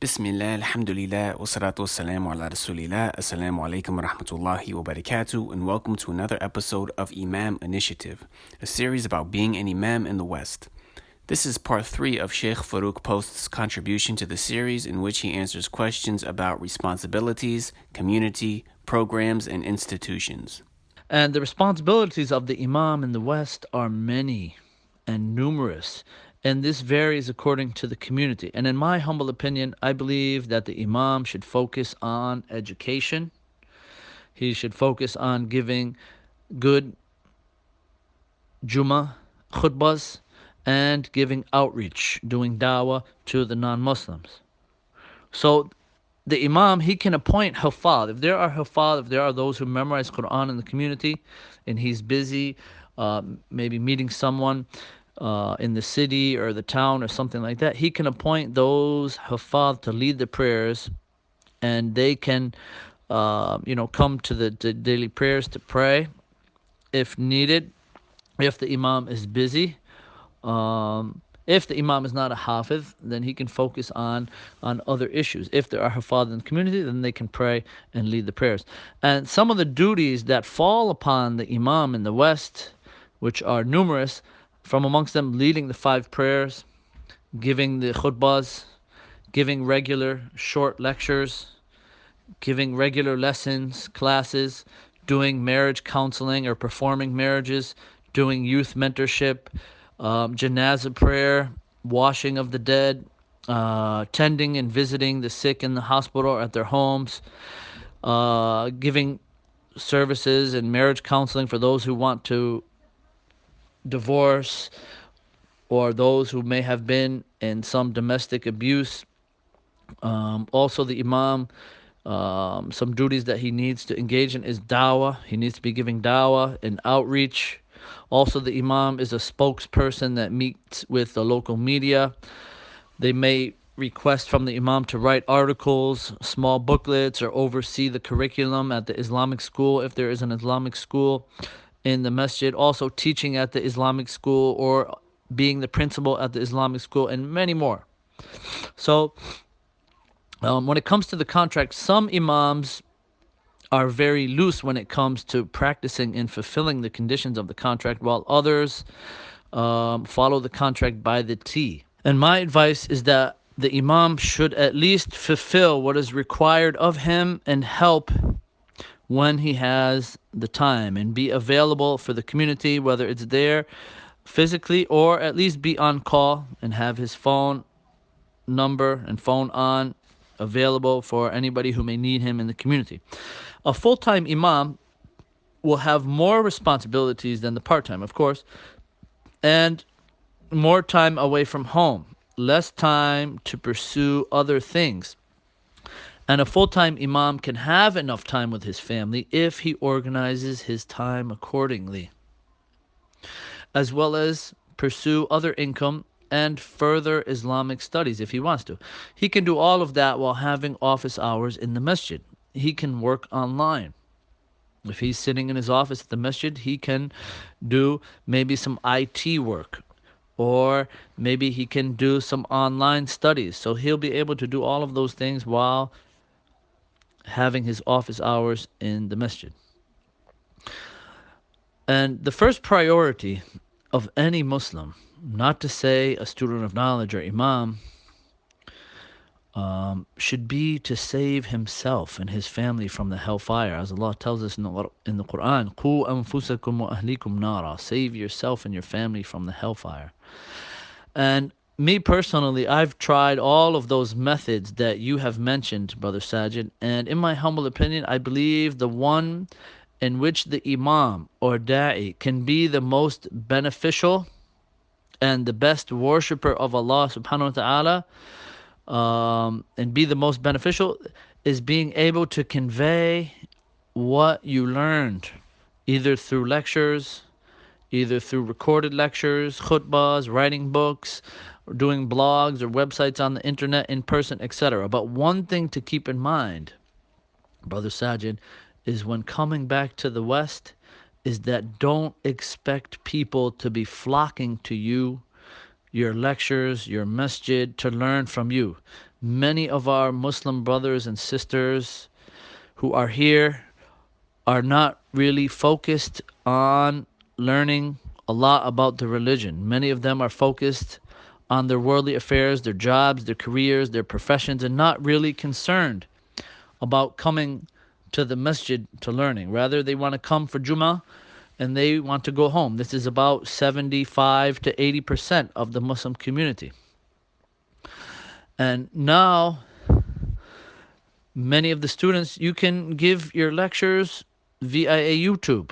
Bismillah, alhamdulillah, wassalatu wassalamu ala rasulillah, assalamu alaikum wa rahmatullahi wa barakatuh, and welcome to another episode of Imam Initiative, a series about being an Imam in the West. This is part 3 of Sheikh Faruq Post's contribution to the series, in which he answers questions about responsibilities, community, programs, and institutions. And the responsibilities of the Imam in the West are many and numerous, and this varies according to the community. And in my humble opinion, I believe that the Imam should focus on education. He should focus on giving good Jummah khutbahs and giving outreach, doing dawah to the non-Muslims. So the Imam, he can appoint Hufad. If there are those who memorize Quran in the community and he's busy, maybe meeting someone in the city or the town or something like that, he can appoint those Hufad to lead the prayers, and they can come to the daily prayers to pray if needed, if the Imam is busy. If the Imam is not a Hafiz, then he can focus on other issues. If there are Hafaz in the community, then they can pray and lead the prayers. And some of the duties that fall upon the Imam in the West, which are numerous, from amongst them leading the 5 prayers, giving the khutbahs, giving regular short lectures, giving regular lessons, classes, doing marriage counseling or performing marriages, doing youth mentorship, janazah prayer, washing of the dead, tending and visiting the sick in the hospital or at their homes, giving services and marriage counseling for those who want to divorce or those who may have been in some domestic abuse. Also, the Imam, some duties that he needs to engage in is dawah. He needs to be giving dawah and outreach. Also, the Imam is a spokesperson that meets with the local media. They may request from the Imam to write articles, small booklets, or oversee the curriculum at the Islamic school if there is an Islamic school in the masjid. Also, teaching at the Islamic school or being the principal at the Islamic school, and many more. So, when it comes to the contract, some Imams are very loose when it comes to practicing and fulfilling the conditions of the contract, while others follow the contract by the T. And my advice is that the Imam should at least fulfill what is required of him and help when he has the time, and be available for the community, whether it's there physically or at least be on call and have his phone number and phone on available for anybody who may need him in the community. A full-time Imam will have more responsibilities than the part-time, of course, and more time away from home, less time to pursue other things. And a full-time Imam can have enough time with his family if he organizes his time accordingly, as well as pursue other income and further Islamic studies if he wants to. He can do all of that while having office hours in the masjid. He can work online. If he's sitting in his office at the masjid, he can do maybe some IT work, or maybe he can do some online studies. So he'll be able to do all of those things while having his office hours in the masjid. And the first priority of any Muslim, not to say a student of knowledge or Imam, should be to save himself and his family from the hellfire. As Allah tells us in the Quran, قُوا أَنفُسَكُمْ وَأَهْلِكُمْ نَارًا, save yourself and your family from the hellfire. And me personally, I've tried all of those methods that you have mentioned, Brother Sajid, and in my humble opinion, I believe the one in which the Imam or Da'i can be the most beneficial and the best worshipper of Allah subhanahu wa ta'ala, and be the most beneficial, is being able to convey what you learned, either through lectures, either through recorded lectures, khutbahs, writing books, or doing blogs or websites on the internet, in person, etc. But one thing to keep in mind, Brother Sajid, is when coming back to the West, is that don't expect people to be flocking to you, your lectures, your masjid, to learn from you. Many of our Muslim brothers and sisters who are here are not really focused on learning a lot about the religion. Many of them are focused on their worldly affairs, their jobs, their careers, their professions, and not really concerned about coming to the masjid to learning. Rather, they want to come for Jummah and they want to go home. This is about 75 to 80% of the Muslim community. And now, many of the students, you can give your lectures via YouTube,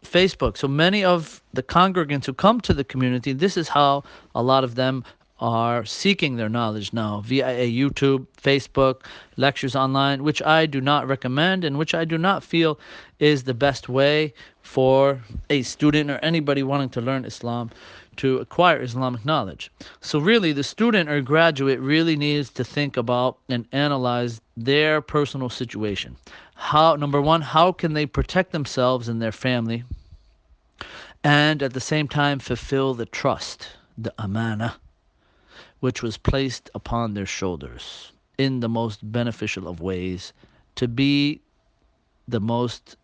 Facebook. So many of the congregants who come to the community, this is how a lot of them are seeking their knowledge now via YouTube, Facebook, lectures online, which I do not recommend and which I do not feel is the best way for a student or anybody wanting to learn Islam to acquire Islamic knowledge. So really the student or graduate really needs to think about and analyze their personal situation. How, number one, how can they protect themselves and their family and at the same time fulfill the trust, the amana, which was placed upon their shoulders in the most beneficial of ways to be the most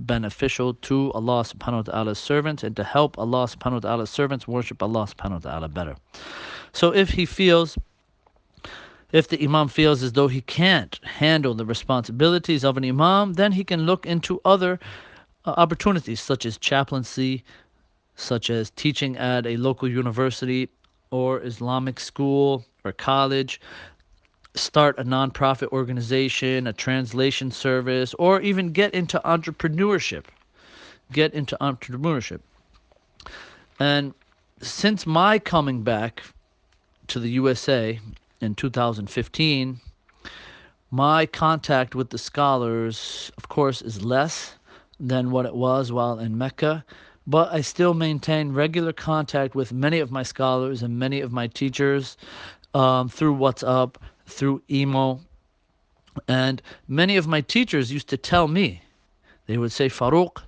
beneficial to Allah subhanahu wa ta'ala's servants and to help Allah subhanahu wa ta'ala's servants worship Allah subhanahu wa ta'ala better. So if the Imam feels as though he can't handle the responsibilities of an Imam, then he can look into other opportunities such as chaplaincy, such as teaching at a local university or Islamic school or college, start a nonprofit organization, a translation service, or even get into entrepreneurship. Get into entrepreneurship. And since my coming back to the USA in 2015, my contact with the scholars, of course, is less than what it was while in Mecca, but I still maintain regular contact with many of my scholars and many of my teachers through WhatsApp, through email. And many of my teachers used to tell me, they would say, Faruq,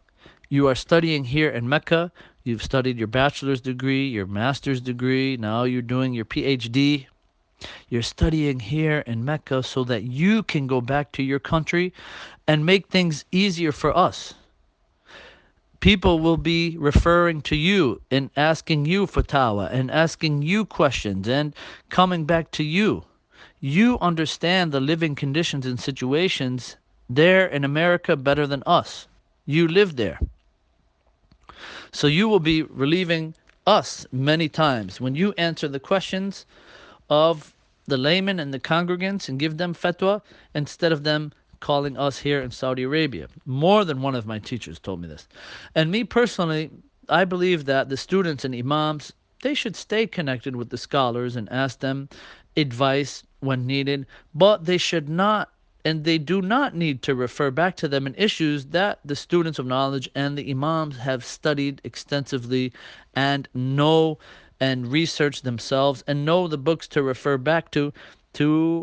you are studying here in Mecca. You've studied your bachelor's degree, your master's degree. Now you're doing your PhD. You're studying here in Mecca so that you can go back to your country and make things easier for us. People will be referring to you and asking you fatwa and asking you questions and coming back to you. You understand the living conditions and situations there in America better than us. You live there. So you will be relieving us many times when you answer the questions of the laymen and the congregants and give them fatwa instead of them calling us here in Saudi Arabia. More than one of my teachers told me this. And me personally, I believe that the students and imams, they should stay connected with the scholars and ask them advice when needed, but they should not and they do not need to refer back to them in issues that the students of knowledge and the imams have studied extensively and know and research themselves and know the books to refer back to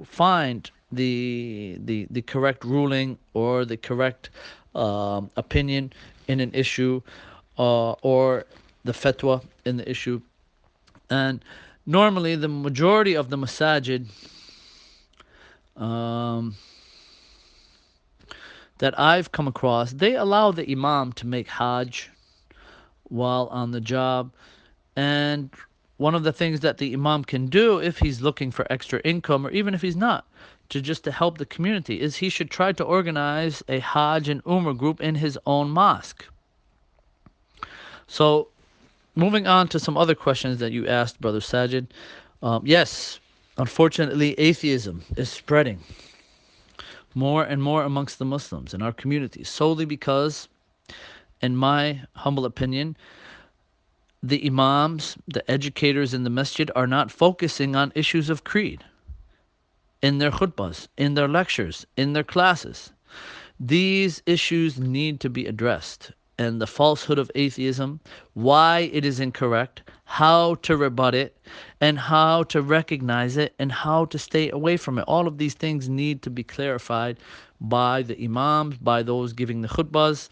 find the correct ruling or the correct opinion in an issue or the fatwa in the issue. And normally the majority of the masajid um, that I've come across, they allow the imam to make hajj while on the job. And one of the things that the imam can do if he's looking for extra income or even if he's not, to help the community, is he should try to organize a hajj and umrah group in his own mosque. So moving on to some other questions that you asked, Brother Sajid. Yes, unfortunately, atheism is spreading more and more amongst the Muslims in our community, solely because, in my humble opinion, the imams, the educators in the masjid are not focusing on issues of creed in their khutbahs, in their lectures, in their classes. These issues need to be addressed. And the falsehood of atheism, why it is incorrect, how to rebut it, and how to recognize it, and how to stay away from it. All of these things need to be clarified by the imams, by those giving the khutbahs,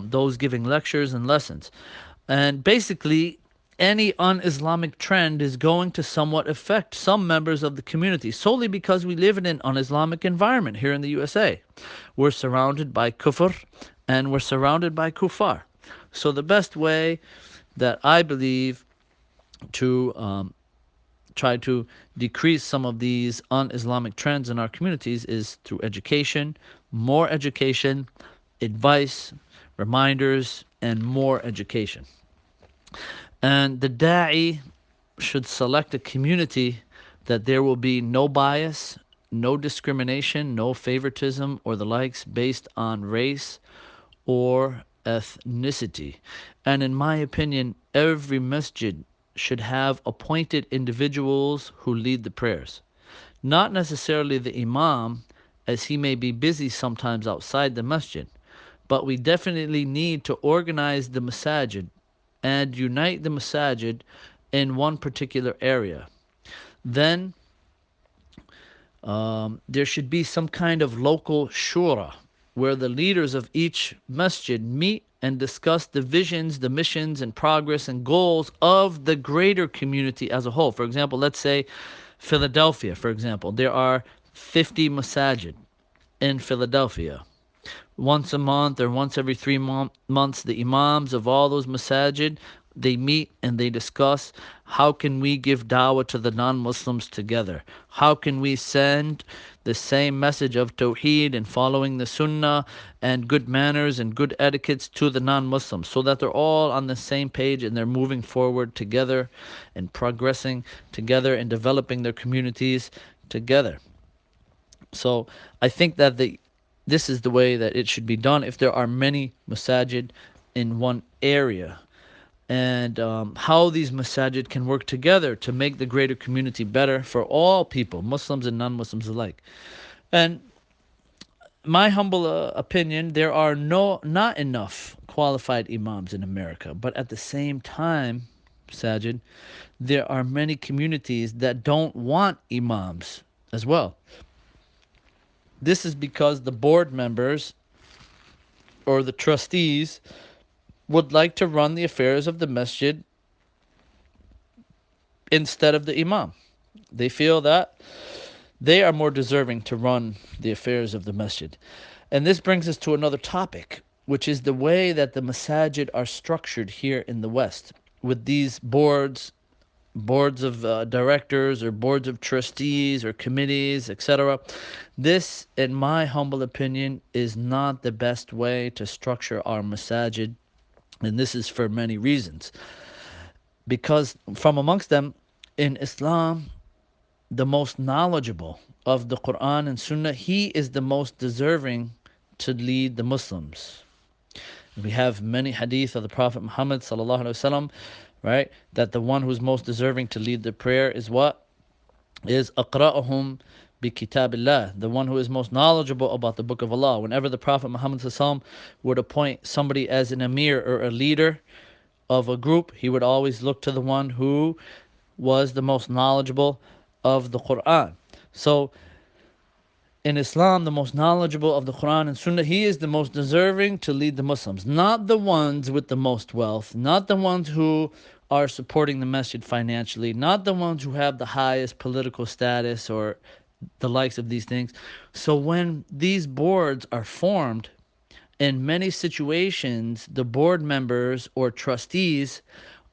those giving lectures and lessons. And basically, any un-Islamic trend is going to somewhat affect some members of the community solely because we live in an un-Islamic environment here in the USA. We're surrounded by kufr and we're surrounded by kuffar. So the best way that I believe to try to decrease some of these un-Islamic trends in our communities is through more education, advice, reminders, and more education. And the da'i should select a community that there will be no bias, no discrimination, no favoritism or the likes based on race or ethnicity. And in my opinion, every masjid should have appointed individuals who lead the prayers. Not necessarily the imam, as he may be busy sometimes outside the masjid, but we definitely need to organize the masajid and unite the masajid in one particular area. Then there should be some kind of local shura where the leaders of each masjid meet and discuss the visions, the missions, and progress and goals of the greater community as a whole. For example, let's say Philadelphia, for example, there are 50 masajid in Philadelphia. Once a month or once every 3 months, the imams of all those masajid, they meet and they discuss how can we give dawah to the non-Muslims together. How can we send the same message of tawheed and following the sunnah and good manners and good etiquettes to the non-Muslims so that they're all on the same page and they're moving forward together and progressing together and developing their communities together. So I think that this is the way that it should be done if there are many masajid in one area. And how these masajid can work together to make the greater community better for all people, Muslims and non-Muslims alike. And my humble opinion, there are not enough qualified imams in America. But at the same time, Sajid, there are many communities that don't want imams as well. This is because the board members or the trustees would like to run the affairs of the masjid instead of the imam. They feel that they are more deserving to run the affairs of the masjid. And this brings us to another topic, which is the way that the masajid are structured here in the West with these boards of directors or boards of trustees or committees, etc. This, in my humble opinion, is not the best way to structure our masajid, and this is for many reasons. Because from amongst them, in Islam, the most knowledgeable of the Quran and Sunnah, he is the most deserving to lead the Muslims. We have many hadith of the Prophet Muhammad sallallahu alaihi wasallam, right? That the one who's most deserving to lead the prayer is what? Is aqra'uhum bi kitabillah, the one who is most knowledgeable about the book of Allah. Whenever the Prophet Muhammad sallallahu alaihi wasallam would appoint somebody as an emir or a leader of a group, he would always look to the one who was the most knowledgeable of the Quran. So in Islam, the most knowledgeable of the Quran and Sunnah, he is the most deserving to lead the Muslims. Not the ones with the most wealth, not the ones who are supporting the masjid financially, not the ones who have the highest political status or the likes of these things. So when these boards are formed, in many situations, the board members or trustees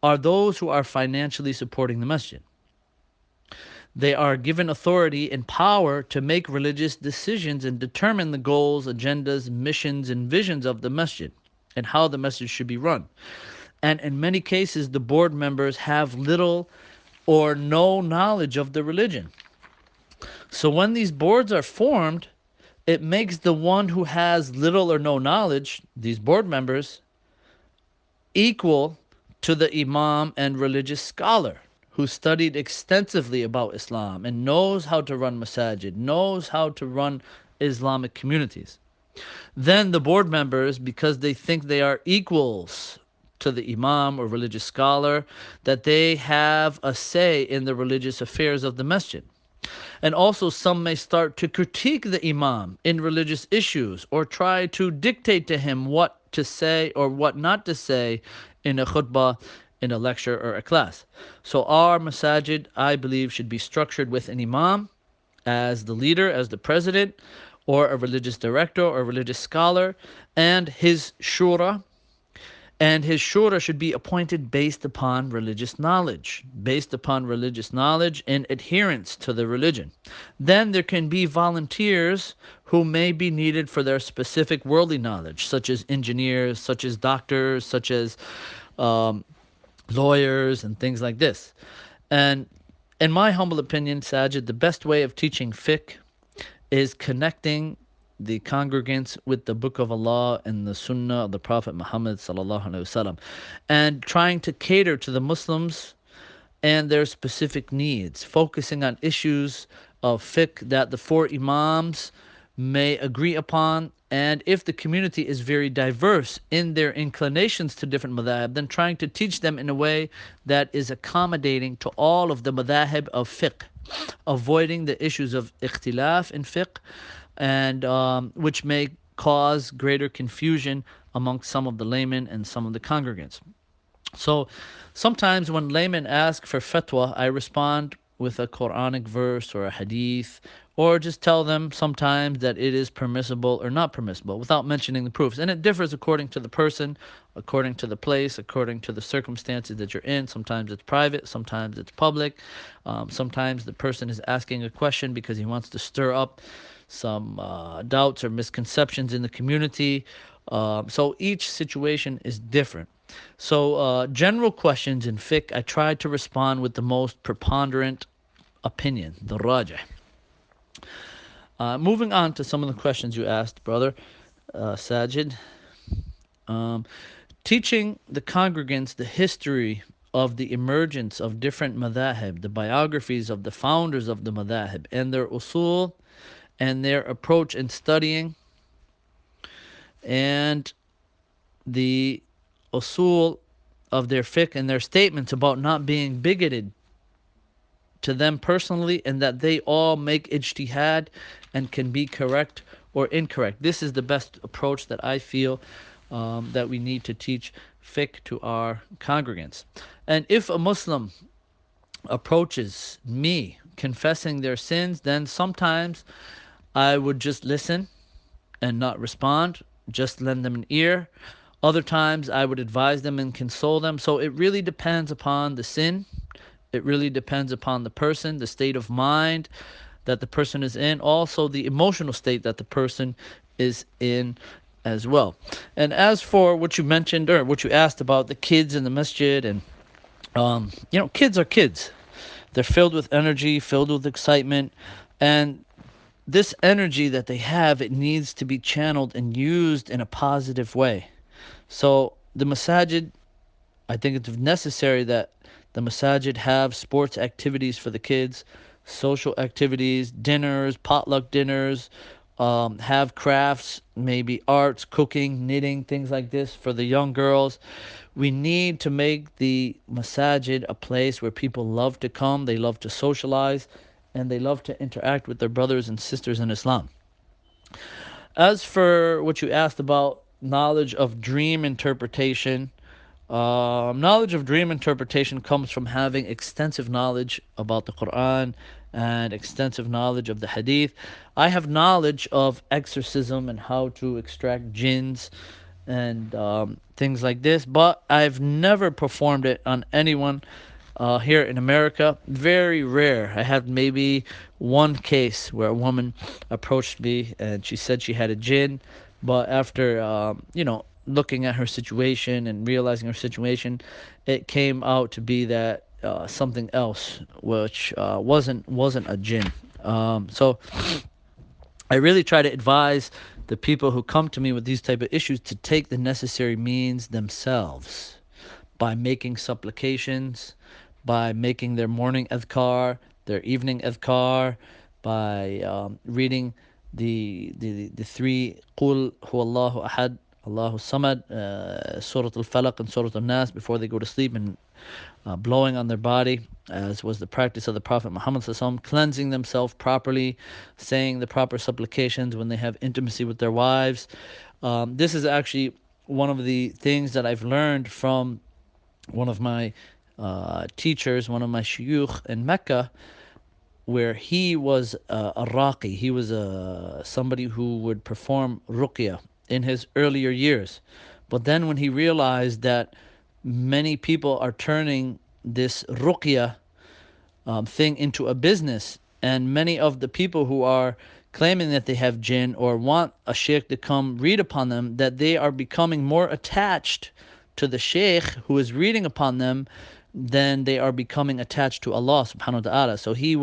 are those who are financially supporting the masjid. They are given authority and power to make religious decisions and determine the goals, agendas, missions, and visions of the masjid and how the masjid should be run. And in many cases, the board members have little or no knowledge of the religion. So when these boards are formed, it makes the one who has little or no knowledge, these board members, equal to the imam and religious scholar who studied extensively about Islam and knows how to run masajid, knows how to run Islamic communities. Then the board members, because they think they are equals to the imam or religious scholar, that they have a say in the religious affairs of the masjid. And also some may start to critique the imam in religious issues or try to dictate to him what to say or what not to say in a khutbah in a lecture or a class. So our masajid, I believe, should be structured with an imam as the leader, as the president, or a religious director or a religious scholar, and his shura, and his shura should be appointed based upon religious knowledge and adherence to the religion. Then there can be volunteers who may be needed for their specific worldly knowledge, such as engineers, such as doctors, such as um, lawyers, and things like this. And in my humble opinion, Sajid, the best way of teaching fiqh is connecting the congregants with the Book of Allah and the Sunnah of the Prophet Muhammad sallallahu alaihi wasallam, and trying to cater to the Muslims and their specific needs, focusing on issues of fiqh that the four imams may agree upon. And if the community is very diverse in their inclinations to different madhab, then trying to teach them in a way that is accommodating to all of the madhab of fiqh, avoiding the issues of ikhtilaf in fiqh, and which may cause greater confusion amongst some of the laymen and some of the congregants. So sometimes when laymen ask for fatwa, I respond with a Quranic verse or a hadith, or just tell them sometimes that it is permissible or not permissible without mentioning the proofs. And it differs according to the person, according to the place, according to the circumstances that you're in. Sometimes it's private, sometimes it's public. Sometimes the person is asking a question because he wants to stir up some doubts or misconceptions in the community. So each situation is different. So, general questions in fiqh, I try to respond with the most preponderant opinion, the rajah. Moving on to some of the questions you asked, brother Sajid. Um, Teaching the congregants the history of the emergence of different madhahib, the biographies of the founders of the madhahib, and their usul and their approach in studying, and the usul of their fiqh and their statements about not being bigoted to them personally, and that they all make ijtihad and can be correct or incorrect. This is the best approach that I feel that we need to teach fiqh to our congregants. And if a Muslim approaches me confessing their sins, then sometimes I would just listen and not respond, just lend them an ear. Other times I would advise them and console them. So it really depends upon the sin. It really depends upon the person, the state of mind that the person is in, also the emotional state that the person is in as well. And as for what you mentioned or what you asked about the kids in the masjid, and kids are kids. They're filled with energy, filled with excitement, and this energy that they have, it needs to be channeled and used in a positive way. So the masajid, I think it's necessary that the masajid have sports activities for the kids, social activities, dinners, potluck dinners, have crafts, maybe arts, cooking, knitting, things like this for the young girls. We need to make the masajid a place where people love to come, they love to socialize, and they love to interact with their brothers and sisters in Islam. As for what you asked about knowledge of dream interpretation, knowledge of dream interpretation comes from having extensive knowledge about the Quran and extensive knowledge of the Hadith. I have knowledge of exorcism and how to extract jinns and things like this, but I've never performed it on anyone here in America. Very rare. I had maybe one case where a woman approached me and she said she had a jinn, but after looking at her situation and realizing her situation, it came out to be that something else, which wasn't a jinn. So I really try to advise the people who come to me with these type of issues to take the necessary means themselves by making supplications, by making their morning adhkar, their evening adhkar, by reading the three Qul Huwallahu Ahad, Allahu Samad, Surah Al-Falaq and Surah Al-Nas before they go to sleep, and blowing on their body, as was the practice of the Prophet Muhammad SAW, cleansing themselves properly, saying the proper supplications when they have intimacy with their wives. This is actually one of the things that I've learned from one of my teachers, one of my shuyukh in Mecca, where he was a raqi. He was somebody who would perform ruqya in his earlier years. But then when he realized that many people are turning this ruqya thing into a business, and many of the people who are claiming that they have jinn or want a sheikh to come read upon them, that they are becoming more attached to the sheikh who is reading upon them than they are becoming attached to Allah subhanahu wa ta'ala. So he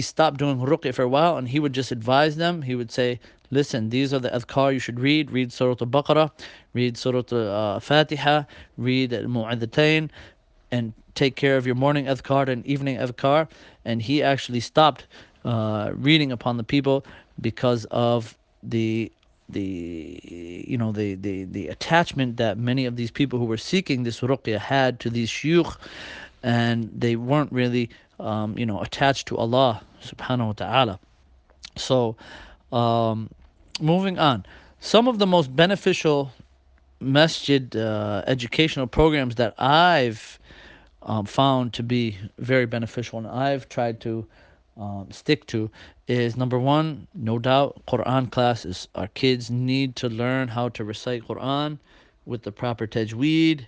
stopped doing ruqya for a while, and he would just advise them. He would say, listen, these are the adhkar you should read Surah Al-Baqarah, read Surah Al-Fatiha, read Al-Mu'adhatain, and take care of your morning adhkar and evening adhkar. And he actually stopped reading upon the people because of the attachment that many of these people who were seeking this ruqya had to these shuyukh, and they weren't really attached to Allah subhanahu wa ta'ala. So um, moving on, some of the most beneficial masjid educational programs that I've found to be very beneficial and I've tried to stick to is, number one, no doubt, Quran classes. Our kids need to learn how to recite Quran with the proper tajweed,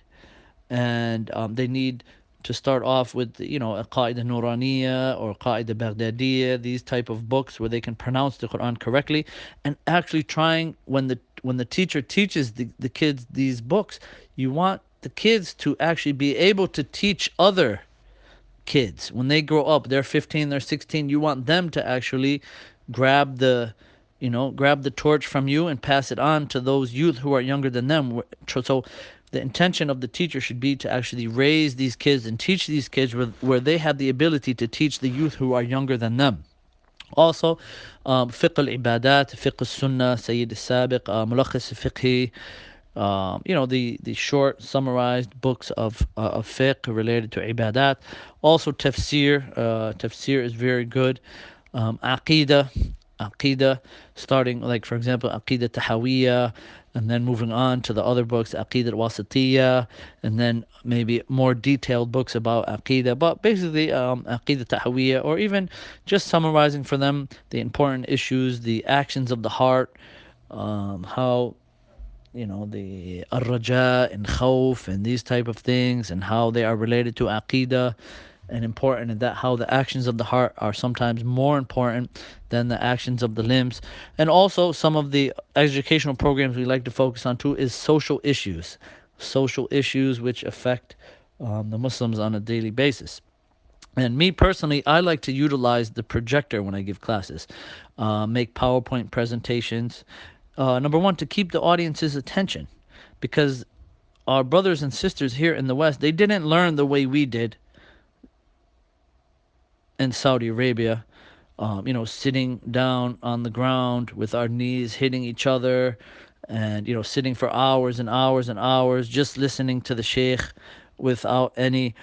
and they need to start off with a Qaida Nuraniya or Qaida Baghdadiya, these type of books where they can pronounce the Quran correctly, and actually trying, when the teacher teaches the kids these books, you want the kids to actually be able to teach other kids when they grow up. They're 15, they're 16. You want them to actually grab the torch from you and pass it on to those youth who are younger than them. So the intention of the teacher should be to actually raise these kids and teach these kids where they have the ability to teach the youth who are younger than them. Also, fiqh al-ibadat, fiqh al-sunnah, Sayyid al-Sabiq, mulakhis al-fiqhi, the short summarized books of fiqh related to ibadat. Also tafsir. Tafsir is very good. Aqidah, starting, like, for example, Aqidah Tahawiyya, and then moving on to the other books, Aqidah Wasatiyya, and then maybe more detailed books about Aqidah. But basically, Aqidah Tahawiyya, or even just summarizing for them the important issues, the actions of the heart, how the ar-raja and khawf and these type of things, and how they are related to aqidah and important, and that how the actions of the heart are sometimes more important than the actions of the limbs. And also, some of the educational programs we like to focus on too is social issues which affect the Muslims on a daily basis. And me personally, I like to utilize the projector when I give classes, make PowerPoint presentations. Number one, to keep the audience's attention, because our brothers and sisters here in the West, they didn't learn the way we did in Saudi Arabia, sitting down on the ground with our knees hitting each other, and sitting for hours and hours and hours just listening to the sheikh without any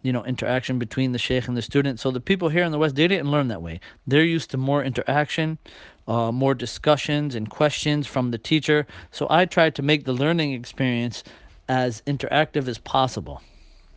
interaction between the sheikh and the student. So the people here in the West, they didn't learn that way. They're used to more interaction, more discussions and questions from the teacher. So I tried to make the learning experience as interactive as possible.